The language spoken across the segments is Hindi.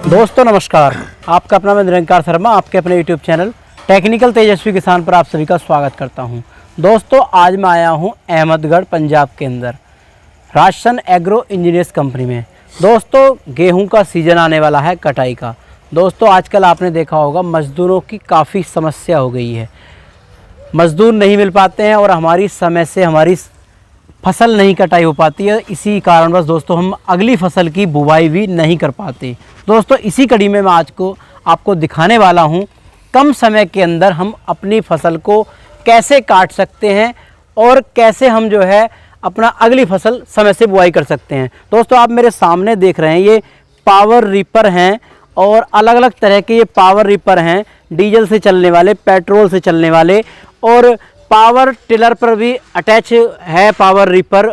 दोस्तों नमस्कार, आपका अपना मैं निरंकार शर्मा आपके अपने YouTube चैनल टेक्निकल तेजस्वी किसान पर आप सभी का स्वागत करता हूं। दोस्तों आज मैं आया हूं अहमदगढ़ पंजाब के अंदर राजसन एग्रो इंजीनियर्स कंपनी में। दोस्तों गेहूं का सीज़न आने वाला है कटाई का। दोस्तों आजकल आपने देखा होगा मज़दूरों की काफ़ी समस्या हो गई है, मज़दूर नहीं मिल पाते हैं और हमारी समय से हमारी फसल नहीं कटाई हो पाती है। इसी कारणवश दोस्तों हम अगली फसल की बुवाई भी नहीं कर पाते। दोस्तों इसी कड़ी में मैं आज को आपको दिखाने वाला हूं कम समय के अंदर हम अपनी फसल को कैसे काट सकते हैं और कैसे हम जो है अपना अगली फसल समय से बुवाई कर सकते हैं। दोस्तों आप मेरे सामने देख रहे हैं ये पावर रीपर हैं और अलग अलग तरह के ये पावर रीपर हैं, डीजल से चलने वाले, पेट्रोल से चलने वाले और पावर टिलर पर भी अटैच है पावर रीपर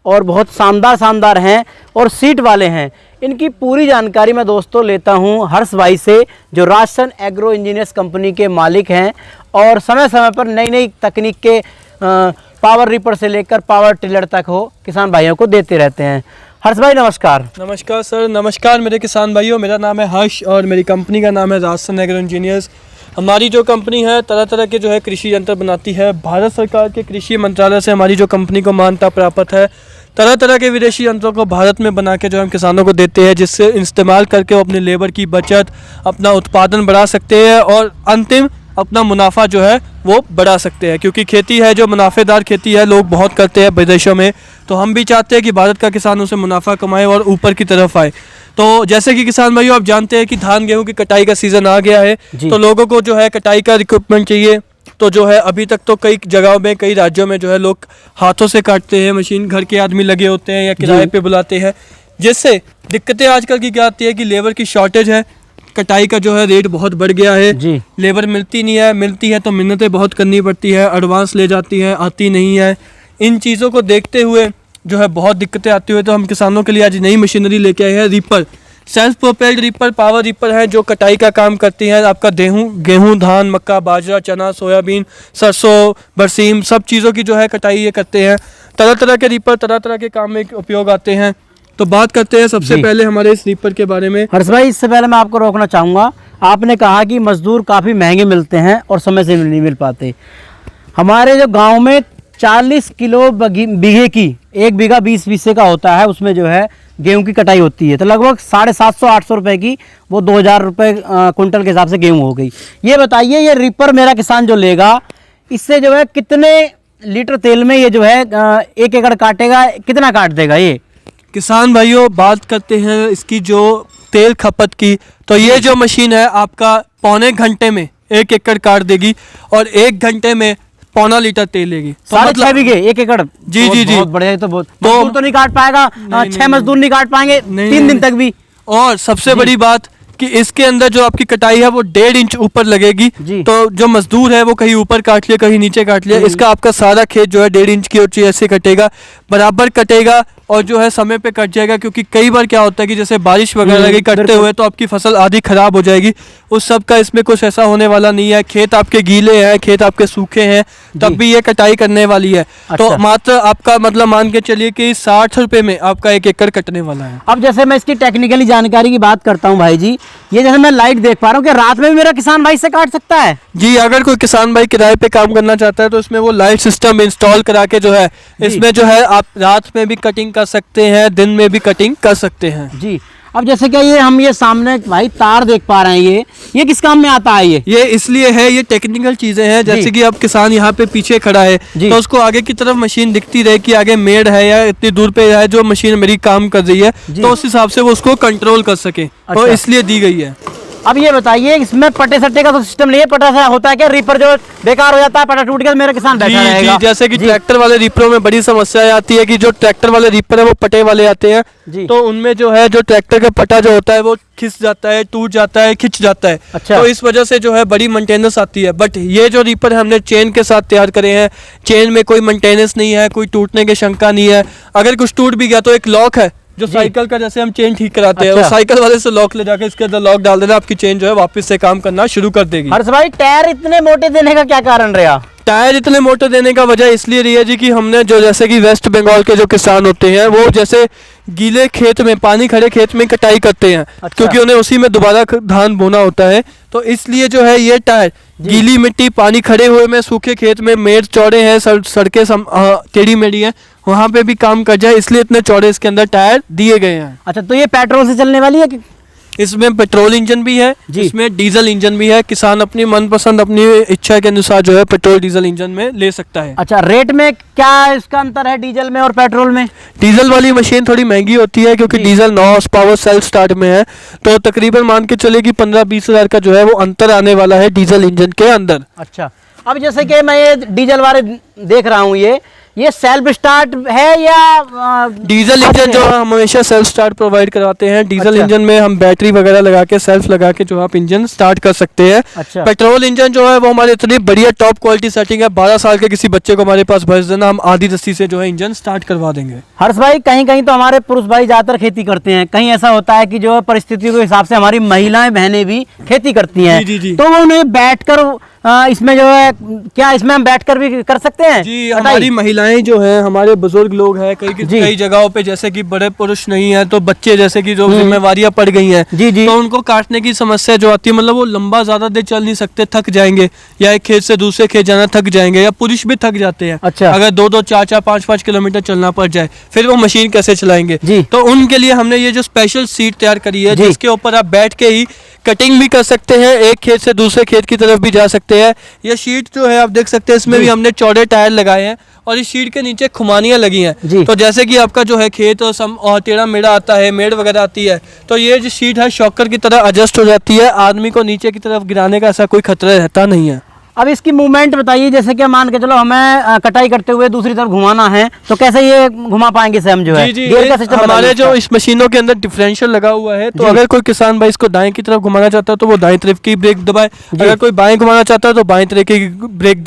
और बहुत शानदार हैं और सीट वाले हैं। इनकी पूरी जानकारी मैं दोस्तों लेता हूं हर्ष भाई से जो राजसन एग्रो इंजीनियर्स कंपनी के मालिक हैं और समय समय पर नई तकनीक के पावर रीपर से लेकर पावर टिलर तक हो किसान भाइयों को देते रहते हैं। हर्ष भाई नमस्कार। नमस्कार सर, नमस्कार मेरे किसान भाइयों। मेरा नाम है हर्ष और मेरी कंपनी का नाम है राजसन एग्रो इंजीनियर्स। हमारी जो कंपनी है तरह तरह के जो है कृषि यंत्र बनाती है। भारत सरकार के कृषि मंत्रालय से हमारी जो कंपनी को मान्यता प्राप्त है। तरह तरह के विदेशी यंत्रों को भारत में बना के जो हम किसानों को देते हैं, जिससे इस्तेमाल करके वो अपने लेबर की बचत, अपना उत्पादन बढ़ा सकते हैं और अंतिम अपना मुनाफा जो है वो बढ़ा सकते हैं। क्योंकि खेती है जो मुनाफेदार खेती है, लोग बहुत करते हैं विदेशों में, तो हम भी चाहते हैं कि भारत का किसान उसे मुनाफा कमाए और ऊपर की तरफ आए। तो जैसे कि किसान भाइयों आप जानते हैं कि धान गेहूं की कटाई का सीज़न आ गया है, तो लोगों को जो है कटाई का इक्विपमेंट चाहिए। तो जो है अभी तक तो कई जगहों में, कई राज्यों में जो है लोग हाथों से काटते हैं, मशीन घर के आदमी लगे होते हैं या किराए पे बुलाते हैं, जिससे दिक्कतें आजकल की क्या आती है कि लेबर की शॉर्टेज है, कटाई का जो है रेट बहुत बढ़ गया है जी। लेबर मिलती नहीं है, मिलती है तो मिन्नतें बहुत करनी पड़ती है, एडवांस ले जाती है, आती नहीं है। इन चीज़ों को देखते हुए जो है बहुत दिक्कतें आती हुई, तो हम किसानों के लिए आज नई मशीनरी लेके आए हैं reaper. Self propelled reaper, power reaper है जो कटाई का काम करती है। आपका गेहूं, धान, मक्का, बाजरा, चना, सोयाबीन, सरसों, बरसीम, सब चीज़ों की जो है कटाई ये करते हैं। तरह तरह के रीपर तरह तरह के काम में उपयोग आते हैं। तो बात करते हैं सबसे पहले हमारे इस रीपर के बारे में। हर्ष भाई इससे पहले मैं आपको रोकना चाहूँगा, आपने कहा कि मजदूर काफ़ी महंगे मिलते हैं और समय से नहीं मिल पाते। हमारे जो गांव में 40 किलो बीघे की, एक बीघा 20 बीसे का होता है, उसमें जो है गेहूं की कटाई होती है, तो लगभग 750-800 रुपये की वो 2000 रुपये कुंटल के हिसाब से गेहूं हो गई। ये बताइए ये रीपर मेरा किसान जो लेगा इससे जो है कितने लीटर तेल में ये जो है 1 एकड़ काटेगा, कितना काट देगा ये? किसान भाइयों बात करते हैं इसकी जो तेल खपत की, तो ये जो मशीन है आपका पौने घंटे में 1 एकड़ काट देगी और 1 घंटे में 1.25 लीटर तेल लेगी। तो 6.5 बीघे 1 एकड़ जी जी जी, बहुत बढ़िया। तो मजदूर तो नहीं काट पाएगा, 6 मजदूर नहीं काट पाएंगे 3 दिन तक भी। और सबसे बड़ी बात कि इसके अंदर जो आपकी कटाई है वो 1.5 इंच ऊपर लगेगी, तो जो मजदूर है वो कहीं ऊपर काट लिया कहीं नीचे काट लिया, इसका आपका सारा खेत जो है 1.5 इंच की ऊंचाई ऐसे कटेगा, बराबर कटेगा और जो है समय पे कट जाएगा। क्योंकि कई बार क्या होता है कि जैसे बारिश वगैरह की कटते हुए तो आपकी फसल आधी खराब हो जाएगी, उस सब का इसमें कुछ ऐसा होने वाला नहीं है। खेत आपके गीले हैं, खेत आपके सूखे हैं, तब भी ये कटाई करने वाली है। तो मात्र आपका मतलब मान के चलिए कि 60 रुपये में आपका 1 एकड़ कटने वाला है। अब जैसे मैं इसकी टेक्निकली जानकारी की बात करता हूँ भाई जी, ये जैसे मैं लाइट देख पा रहा हूँ कि रात में भी मेरा किसान भाई से काट सकता है जी। अगर कोई किसान भाई किराए पे काम करना चाहता है तो इसमें वो लाइट सिस्टम इंस्टॉल करा के जो है इसमें जो है आप रात में भी कटिंग कर सकते हैं, दिन में भी कटिंग कर सकते हैं जी। अब जैसे कि ये हम ये सामने भाई तार देख पा रहे हैं, ये किस काम में आता है? ये इसलिए है, ये टेक्निकल चीजें हैं। जैसे कि अब किसान यहाँ पे पीछे खड़ा है तो उसको आगे की तरफ मशीन दिखती रहे कि आगे मेड़ है या इतनी दूर पे है जो मशीन मेरी काम कर रही है, तो उस हिसाब से वो उसको कंट्रोल कर सके, तो इसलिए दी गई है। अब ये बताइए इसमें पटे सट्टे का तो सिस्टम नहीं है, पटा सा होता है क्या? रीपर जो बेकार हो जाता है, पटा टूट गया, मेरा किसान बैठा रहेगा। जैसे कि ट्रैक्टर वाले रीपरों में बड़ी समस्या आती है कि जो ट्रैक्टर वाले रीपर है वो पटे वाले आते हैं, तो उनमें जो है जो ट्रैक्टर का पटा जो होता है वो खिस जाता है, टूट जाता है, खिंच जाता है। तो इस वजह से जो है बड़ी मेंटेनेंस आती है। बट ये जो रीपर हमने चेन के साथ तैयार करे हैं, चेन में कोई मेंटेनेंस नहीं है, कोई टूटने की शंका नहीं है। अगर कुछ टूट भी गया तो एक लॉक है जो साइकिल का, जैसे हम चेन ठीक कराते हैं, वो साइकिल वाले से लॉक ले जाकर इसके अंदर लॉक डाल देना, आपकी चेन जो है वापस से काम करना शुरू कर देगी। हर्ष भाई टायर इतने मोटे देने का क्या कारण रहा? टायर इतने मोटे देने का वजह इसलिए रही है जी कि हमने जो जैसे कि वेस्ट बंगाल के जो किसान होते हैं वो जैसे गीले खेत में पानी खड़े खेत में कटाई करते हैं। अच्छा। क्योंकि उन्हें उसी में दोबारा धान बोना होता है, तो इसलिए जो है ये टायर गीली मिट्टी पानी खड़े हुए में सूखे खेत में मेड़ चौड़े हैं, सड़कें टेढ़ी मेढ़ी हैं, वहाँ पे भी काम कर जाए इसलिए इतने चौड़े इसके अंदर टायर दिए गए हैं। अच्छा, तो ये पेट्रोल से चलने वाली है कि इसमें पेट्रोल इंजन भी है, इसमें डीजल इंजन भी है। किसान अपनी मनपसंद अपनी इच्छा के अनुसार जो है पेट्रोल डीजल इंजन में ले सकता है। अच्छा, रेट में क्या इसका अंतर है डीजल में और पेट्रोल में? डीजल वाली मशीन थोड़ी महंगी होती है क्योंकि diesel 9 horse power self start में है, तो तकरीबन मान के चले कि 15-20 हज़ार का जो है वो अंतर आने वाला है डीजल इंजन के अंदर। अच्छा, अब जैसे कि मैं ये डीजल वाले देख रहा हूँ, ये सेल्फ स्टार्ट है या डीजल इंजन जो हम हमेशा सेल्फ स्टार्ट प्रोवाइड करवाते हैं। डीजल अच्छा। इंजन में हम बैटरी वगैरह लगा के सेल्फ लगा के जो आप इंजन स्टार्ट कर सकते हैं। अच्छा। पेट्रोल इंजन जो है वो हमारे इतनी बढ़िया टॉप क्वालिटी सेटिंग है, 12 साल के किसी बच्चे को हमारे पास भर देना, हम आधी रस्सी से जो है इंजन स्टार्ट करवा देंगे। हर्ष भाई, कहीं कहीं तो हमारे पुरुष भाई ज्यादातर खेती करते हैं, कहीं ऐसा होता है कि जो है परिस्थितियों के हिसाब से हमारी महिलाएं बहनें भी खेती करती हैं। जी। तो वो उन्हें बैठकर इसमें जो है, क्या इसमें हम बैठकर भी कर सकते हैं? जी, हमारी महिलाएं जो हैं, हमारे बुजुर्ग लोग हैं, जी। कई जगहों पे जैसे कि बड़े पुरुष नहीं है तो बच्चे जैसे कि जो जिम्मेवारियां पड़ गई हैं, जी। तो उनको काटने की समस्या जो आती है, मतलब वो लंबा ज्यादा देर चल नहीं सकते, थक जाएंगे, या एक खेत से दूसरे खेत जाना थक जाएंगे, या पुरुष भी थक जाते हैं। अच्छा। अगर 2-2, 4-4, 5-5 किलोमीटर चलना पड़ जाए, फिर वो मशीन कैसे चलाएंगे? जी। तो उनके लिए हमने ये जो स्पेशल सीट तैयार करी है, जी। जिसके ऊपर आप बैठ के ही कटिंग भी कर सकते हैं, एक खेत से दूसरे खेत की तरफ भी जा सकते हैं। ये शीट जो है आप देख सकते हैं, इसमें भी हमने चौड़े टायर लगाए हैं और इस शीट के नीचे खुमानियां लगी हैं। तो जैसे कि आपका जो है खेत और टेढ़ा मेढ़ा आता है, मेड़ वगैरह आती है, तो ये जो शीट है शॉकर की तरह एडजस्ट हो जाती है, आदमी को नीचे की तरफ गिराने का ऐसा कोई खतरा रहता नहीं है। अब इसकी मूवमेंट बताइए, जैसे कि मान के चलो हमें कटाई करते हुए दूसरी तरफ घुमाना है, तो कैसे ये घुमा पाएंगे इसे हम जो है? जी, गियर का सिस्टम हमारे जो इस मशीनों के अंदर डिफरेंशियल लगा हुआ है, तो अगर कोई किसान भाई इसको दाएं की तरफ घुमाना चाहता है तो वो दाएं तरफ की ब्रेक दबाए, अगर कोई बाएं घुमाना चाहता है तो बाएं तरफ की ब्रेक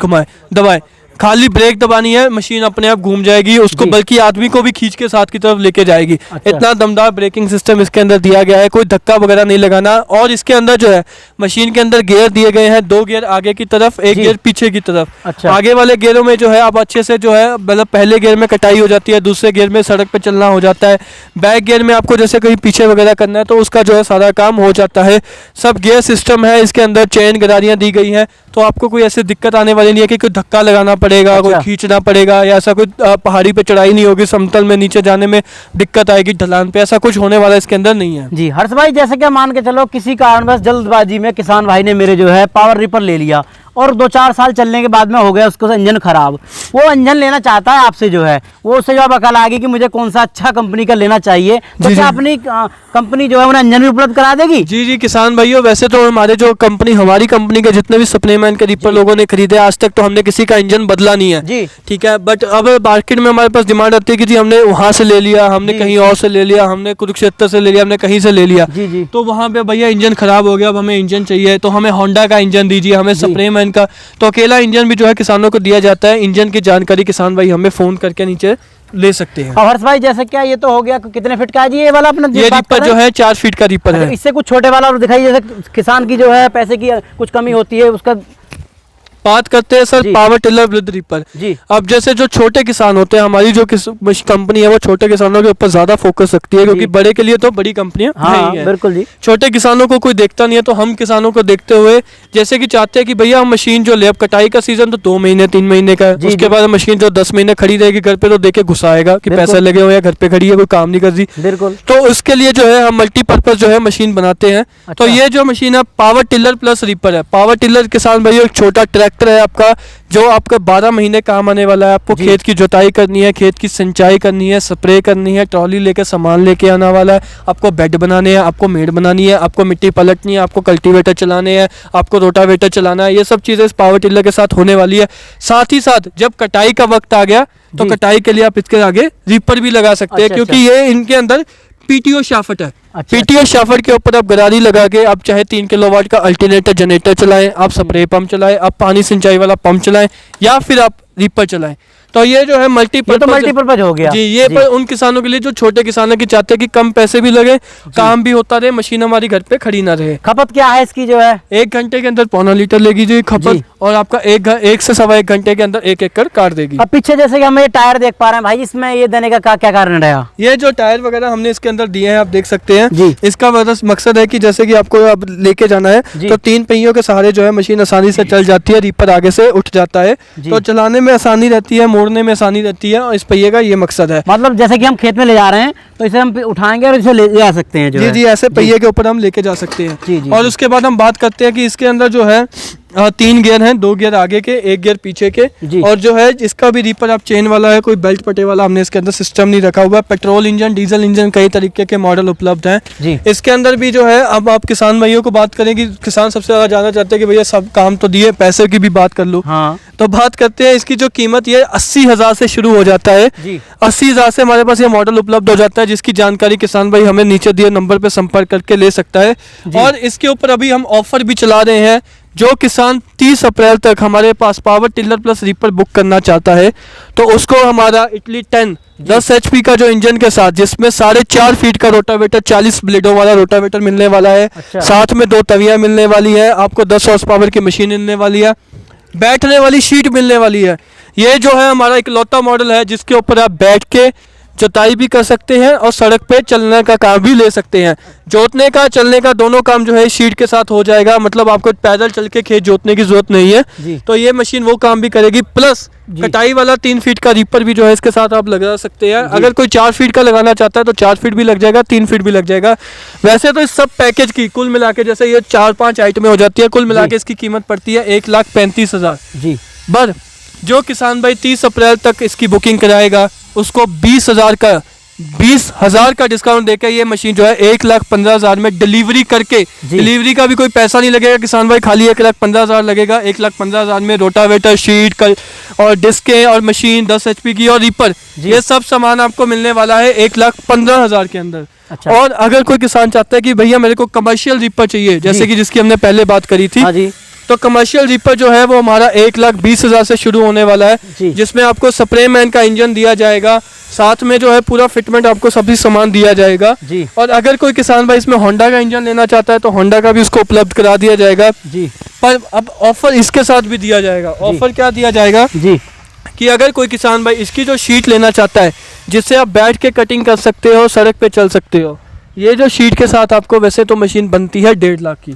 दबाए। खाली ब्रेक दबानी है, मशीन अपने आप घूम जाएगी, उसको बल्कि आदमी को भी खींच के साथ की तरफ लेके जाएगी। अच्छा। इतना दमदार ब्रेकिंग सिस्टम इसके अंदर दिया गया है, कोई धक्का वगैरह नहीं लगाना। और इसके अंदर जो है मशीन के अंदर गियर दिए गए हैं, 2 गियर आगे की तरफ, 1 गियर पीछे की तरफ। अच्छा। आगे वाले गियरों में जो है आप अच्छे से जो है, मतलब पहले गियर में कटाई हो जाती है, दूसरे गियर में सड़क पे चलना हो जाता है, बैक गियर में आपको जैसे कहीं पीछे वगैरह करना है तो उसका जो है सारा काम हो जाता है। सब गियर सिस्टम है, इसके अंदर चेन गरारियां दी गई हैं, तो आपको कोई ऐसी दिक्कत आने वाली नहीं है कि कोई धक्का लगाना पड़ेगा, कोई खींचना पड़ेगा, या ऐसा कोई पहाड़ी पे चढ़ाई नहीं होगी, समतल में नीचे जाने में दिक्कत आएगी, ढलान पे, ऐसा कुछ होने वाला इसके अंदर नहीं है। जी हर्ष भाई, जैसे कि मान के चलो किसी कारणवश जल्दबाजी में किसान भाई ने मेरे जो है पावर रिपर ले लिया और 2-4 साल चलने के बाद में हो गया उसको इंजन खराब, वो इंजन लेना चाहता है आपसे जो है, वो उससे जब अकल आ गई कि मुझे कौन सा अच्छा कंपनी का लेना चाहिए, तो क्या अपनी कंपनी जो है उन्हें इंजन भी उपलब्ध करा देगी? जी किसान भाइयों, वैसे तो हमारे जो हमारी कंपनी के जितने भी सप्लीमेंट के रिपर लोगों ने खरीदे, आज तक तो हमने किसी का इंजन बदला नहीं है जी। ठीक है, बट अब मार्केट में हमारे पास डिमांड आती है कि जी हमने वहाँ से ले लिया, हमने कहीं और से ले लिया, हमने कुरुक्षेत्र से ले लिया, हमने कहीं से ले लिया, जी। तो वहाँ पे भैया इंजन खराब हो गया, अब हमें इंजन चाहिए, तो हमें होंडा का इंजन दीजिए, हमें सप्लीमेंट का। तो अकेला इंजन भी जो है किसानों को दिया जाता है। इंजन की जानकारी किसान भाई हमें फोन करके नीचे ले सकते हैं। और हर्ष भाई, जैसे क्या ये तो हो गया, कितने फीट का है जी ये वाला अपना? ये रिपर जो है 4 फीट का रिपर है। इससे कुछ छोटे वाला और दिखाइए, जैसे किसान की जो है पैसे की कुछ कमी होती है उसका। बात करते हैं sir power tiller with reaper जी। अब जैसे जो छोटे किसान होते हैं, हमारी जो कंपनी है वो छोटे किसानों के ऊपर ज्यादा फोकस रखती है, क्योंकि बड़े के लिए तो बड़ी कंपनियां नहीं है। बिल्कुल जी। छोटे किसानों को कोई देखता नहीं है, तो हम किसानों को देखते हुए जैसे कि चाहते हैं कि भैया हम मशीन जो ले, अब कटाई का सीजन तो 2 महीने 3 महीने का है, उसके बाद मशीन जो 10 महीने खड़ी रहेगी घर पे, तो देखे घुसाएगा कि पैसे लगे हुए हैं, घर पे खड़ी है, कोई काम नहीं कर रही। बिल्कुल। तो उसके लिए जो है हम मल्टीपर्पज जो है मशीन बनाते हैं। तो ये जो मशीन है पावर टिलर प्लस रिपर है। पावर टिलर किसान भाई एक छोटा ट्रैक्टर है आपका, जो आपका 12 महीने काम आने वाला है। आपको खेत की जुताई करनी है, खेत की सिंचाई करनी है, स्प्रे करनी है, ट्रॉली लेके सामान लेके आना वाला है, आपको बेड बनाने हैं, आपको मेड़ बनानी है, आपको मिट्टी पलटनी है, आपको कल्टीवेटर चलाने हैं, आपको रोटावेटर चलाना है, ये सब चीज़ें इस पावर टिलर के साथ होने वाली है। साथ ही साथ जब कटाई का वक्त आ गया तो कटाई के लिए आप इसके आगे रीपर भी लगा सकते हैं, क्योंकि ये इनके अंदर पीटीओ शाफ्ट है। पीटीओ शाफ्ट के ऊपर आप गरारी लगा के आप चाहे 3 किलोवाट का अल्टरनेटर जनरेटर चलाएं, आप स्प्रे पंप चलाएं, आप पानी सिंचाई वाला पंप चलाएं, या फिर आप रीपर चलाएं। तो ये जो है मल्टीपर्पज हो गया जी। ये पर उन किसानों के लिए जो छोटे किसान है, कि चाहते हैं कि कम पैसे भी लगे, काम भी होता रहे, मशीन हमारी घर पे खड़ी ना रहे। खपत क्या है इसकी जो है? 1 घंटे के अंदर 1.25 लीटर लेगी जी खपत, और आपका एक से सवा एक घंटे के अंदर 1 एकड़ काट देगी। अब पीछे जैसे कि हम ये टायर देख पा रहे हैं भाई, इसमें ये देने का क्या कारण रहा? ये जो टायर वगैरह हमने इसके अंदर दिए हैं आप देख सकते हैं जी। इसका मकसद है कि जैसे कि आपको अब लेके जाना है तो 3 पहियों के सहारे जो है मशीन आसानी से चल जाती है, रीपर आगे से उठ जाता है तो चलाने में आसानी रहती है, मोड़ने में आसानी रहती है, और इस पहिए का ये मकसद है। मतलब जैसे कि हम खेत में ले जा रहे हैं तो इसे हम उठाएंगे और इसे ले जा सकते हैं जी, ऐसे पहिए के ऊपर हम लेके जा सकते हैं। और उसके बाद हम बात करते हैं कि इसके अंदर जो है 3 गियर हैं, 2 गियर आगे के, 1 गियर पीछे के, और जो है इसका भी रीपर आप चेन वाला है, कोई बेल्ट पटे वाला हमने इसके अंदर सिस्टम नहीं रखा हुआ है। पेट्रोल इंजन, डीजल इंजन, कई तरीके के मॉडल उपलब्ध हैं इसके अंदर भी जो है। अब आप किसान भाइयों को बात करें कि किसान सबसे ज़्यादा जानना चाहते हैं कि भैया सब काम तो दिए, पैसे की भी बात कर लो। हाँ। तो बात करते हैं इसकी जो कीमत ये 80,000 से शुरू हो जाता है। 80,000 से हमारे पास ये मॉडल उपलब्ध हो जाता है, जिसकी जानकारी किसान भाई हमें नीचे दिए नंबर पर संपर्क करके ले सकता है। और इसके ऊपर अभी हम ऑफर भी चला रहे हैं। जो किसान 30 अप्रैल तक हमारे पास power tiller plus reaper book करना चाहता है तो उसको हमारा इटली 10 HP का जो इंजन के साथ, जिसमें 4.5 फीट का रोटावेटर, 40 ब्लेडों वाला रोटावेटर मिलने वाला है। साथ में 2 तवियां मिलने वाली है, आपको 10 हॉर्स पावर की मशीन मिलने वाली है, बैठने वाली शीट मिलने वाली है। ये जो है हमारा इकलौता मॉडल है जिसके ऊपर आप बैठ के जुताई भी कर सकते हैं और सड़क पे चलने का काम भी ले सकते हैं। जोतने का, चलने का दोनों काम जो है शीट के साथ हो जाएगा, मतलब आपको पैदल चल के खेत जोतने की जरूरत नहीं है। तो ये मशीन वो काम भी करेगी। प्लस कटाई वाला 3 फीट का रीपर भी जो है इसके साथ आप लगा सकते हैं। अगर कोई 4 फीट का लगाना चाहता है तो 4 फीट भी लग जाएगा, 3 फीट भी लग जाएगा। वैसे तो इस सब पैकेज की कुल मिला के, जैसे ये 4-5 आइटमें हो जाती है, कुल मिला के इसकी कीमत पड़ती है 1,35,000 जी। पर जो किसान भाई 30 अप्रैल तक इसकी बुकिंग कराएगा उसको 20,000 का डिस्काउंट देकर ये मशीन जो है 1,15,000 में डिलीवरी करके, डिलीवरी का भी कोई पैसा नहीं लगेगा किसान भाई, खाली 1,15,000 लगेगा। 1,15,000 में रोटावेटर, शीट और डिस्कें और मशीन 10 HP की और रीपर, ये सब सामान आपको मिलने वाला है 1,15,000 के अंदर। और अगर कोई किसान चाहता है कि भैया मेरे को कमर्शियल रीपर चाहिए, जैसे कि जिसकी हमने पहले बात करी थी, तो कमर्शियल रीपर जो है वो हमारा 1,20,000 से शुरू होने वाला है, जिसमें आपको स्प्रे मैन का इंजन दिया जाएगा, साथ में जो है पूरा फिटमेंट आपको सभी सामान दिया जाएगा। और अगर कोई किसान भाई इसमें होंडा का इंजन लेना चाहता है तो होंडा का भी उसको उपलब्ध करा दिया जाएगा। पर अब ऑफर इसके साथ भी दिया जाएगा। ऑफर क्या दिया जाएगा कि अगर कोई किसान भाई इसकी जो शीट लेना चाहता है, जिससे आप बैठ के कटिंग कर सकते हो, सड़क पे चल सकते हो, ये जो शीट के साथ आपको वैसे तो मशीन बनती है 1.5 लाख की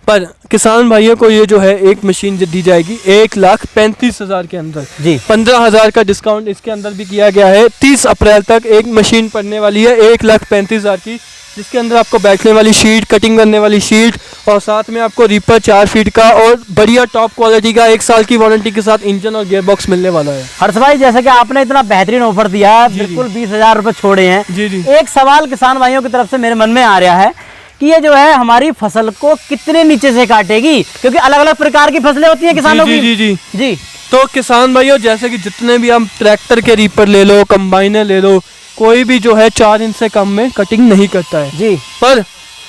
पर किसान भाइयों को ये जो है एक मशीन दी जाएगी 1,35,000 के अंदर। 15,000 का डिस्काउंट इसके अंदर भी किया गया है। 30 अप्रैल तक एक मशीन पड़ने वाली है 1,35,000 की, जिसके अंदर आपको बैठने वाली शीट, कटिंग करने वाली शीट और साथ में आपको रीपर 4 फीट का और बढ़िया टॉप क्वालिटी का 1 साल की वारंटी के साथ इंजन और गियर बॉक्स मिलने वाला है। हर्ष भाई, जैसे कि आपने इतना बेहतरीन ऑफर दिया, बिल्कुल 20,000 रुपए छोड़े हैं। एक सवाल किसान भाइयों की तरफ से मेरे मन में आ रहा है कि ये जो है हमारी फसल को कितने नीचे से काटेगी, क्योंकि अलग अलग प्रकार की फसलें होती हैं किसानों की। जी। तो किसान भाइयों, जैसे कि जितने भी हम ट्रैक्टर के रीपर ले लो, कंबाइनर ले लो, कोई भी जो है 4 इंच से कम में कटिंग नहीं करता है पर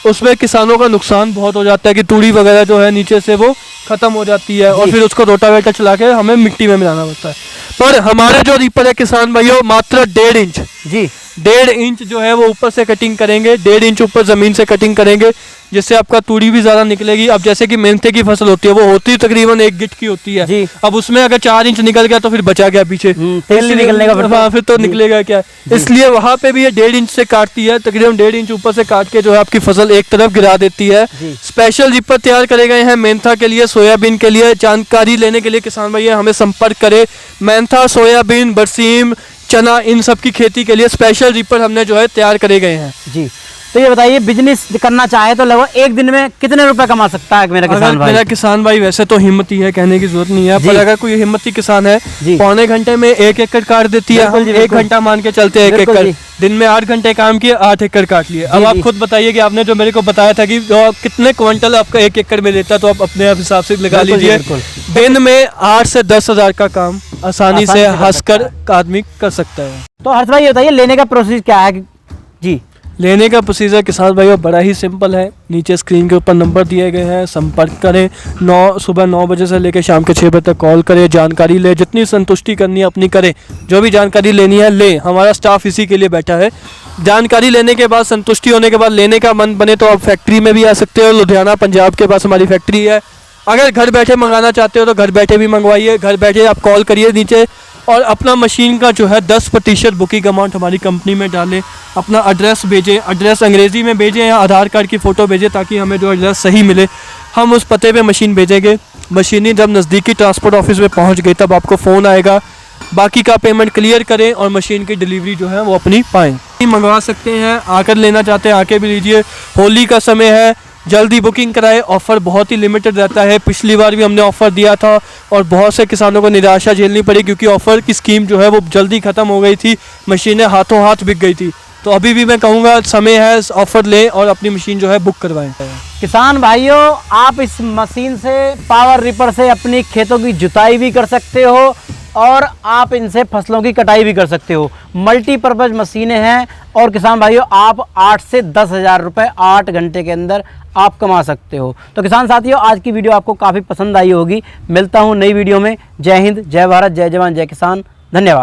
उसमें किसानों का नुकसान बहुत हो जाता है कि तूड़ी वगैरह जो है नीचे से वो खत्म हो जाती है और फिर उसको रोटावेटर चला के हमें मिट्टी में मिलाना पड़ता है। पर हमारे जो रीपर है किसान भाइयों, मात्र 1.5 इंच 1.5 इंच जो है वो ऊपर से कटिंग करेंगे, 1.5 इंच ऊपर जमीन से कटिंग करेंगे, जिससे आपका तूड़ी भी ज्यादा निकलेगी। अब जैसे कि मेंथे की फसल होती है, वो होती तकरीबन 1 गिट की होती है। अब उसमें अगर 4 इंच निकल गया तो फिर बचा गया पीछे, तेल नहीं निकलने का, फिर तो निकलेगा क्या। इसलिए वहां पे भी ये 1.5 इंच से काटती है, तकरीबन 1.5 इंच ऊपर से काट के जो है आपकी फसल एक तरफ गिरा देती है। स्पेशल रीपर तैयार करे गए हैं मेंथा के लिए, सोयाबीन के लिए। जानकारी लेने के लिए किसान भैया हमें संपर्क करे। मेंथा, सोयाबीन, बरसीम, चना, इन सब की खेती के लिए स्पेशल रीपर हमने जो है तैयार करे गए हैं। जी। तो ये बताइए, बिजनेस करना चाहे तो लगभग एक दिन में कितने रुपए कमा सकता है मेरा किसान भाई? मेरा किसान भाई वैसे तो हिम्मती है, कहने की जरूरत नहीं है, पर अगर कोई हिम्मती किसान है, 1.25 घंटे में 1 एकड़ काट देती है। 1 घंटा मान के चलते हैं 1 एकड़, दिन में 8 घंटे काम किए, 8 एकड़ काट लिए। अब आप खुद बताइए कि आपने जो मेरे को बताया था कि कितने क्विंटल आपका 1 एकड़ में लेता, तो आप अपने हिसाब से लगा लीजिए। दिन में 8 से 10,000 का काम आसानी से हंसकर आदमी कर सकता है। तो हर्ष भाई बताइए, लेने का प्रोसेस क्या है? जी, लेने का प्रोसीजर किसान भाइयों बड़ा ही सिंपल है। नीचे स्क्रीन के ऊपर नंबर दिए गए हैं, संपर्क करें। सुबह 9 बजे से लेकर शाम के 6 बजे तक कॉल करें, जानकारी ले, जितनी संतुष्टि करनी है अपनी करें, जो भी जानकारी लेनी है ले। हमारा स्टाफ इसी के लिए बैठा है। जानकारी लेने के बाद, संतुष्टि होने के बाद लेने का मन बने तो आप फैक्ट्री में भी आ सकते हो। लुधियाना पंजाब के पास हमारी फैक्ट्री है। अगर घर बैठे मंगाना चाहते हो तो घर बैठे भी मंगवाइए, घर बैठे आप कॉल करिए नीचे और अपना मशीन का जो है 10% बुकिंग अमाउंट हमारी कंपनी में डालें, अपना एड्रेस भेजें, एड्रेस अंग्रेज़ी में भेजें या आधार कार्ड की फ़ोटो भेजें ताकि हमें जो एड्रेस सही मिले। हम उस पते पे मशीन भेजेंगे। मशीनें जब नज़दीकी ट्रांसपोर्ट ऑफिस में पहुंच गई तब आपको फ़ोन आएगा, बाकी का पेमेंट क्लियर करें और मशीन की डिलीवरी जो है वो अपनी पाएँ। मंगवा सकते हैं, आकर लेना चाहते हैं आके भी लीजिए। होली का समय है, जल्दी बुकिंग कराए, ऑफ़र बहुत ही लिमिटेड रहता है। पिछली बार भी हमने ऑफ़र दिया था और बहुत से किसानों को निराशा झेलनी पड़ी क्योंकि ऑफ़र की स्कीम जो है वो जल्दी ख़त्म हो गई थी, मशीनें हाथों हाथ बिक गई थी। तो अभी भी मैं कहूँगा समय है, ऑफ़र लें और अपनी मशीन जो है बुक करवाएं। किसान भाइयों, आप इस मशीन से, पावर रिपर से अपनी खेतों की जुताई भी कर सकते हो और आप इनसे फसलों की कटाई भी कर सकते हो। मल्टीपर्पज़ मशीनें हैं और किसान भाइयों आप 8 से 10 हज़ार रुपये 8 घंटे के अंदर आप कमा सकते हो। तो किसान साथियों, आज की वीडियो आपको काफ़ी पसंद आई होगी। मिलता हूँ नई वीडियो में। जय हिंद, जय भारत, जय जवान, जय किसान। धन्यवाद।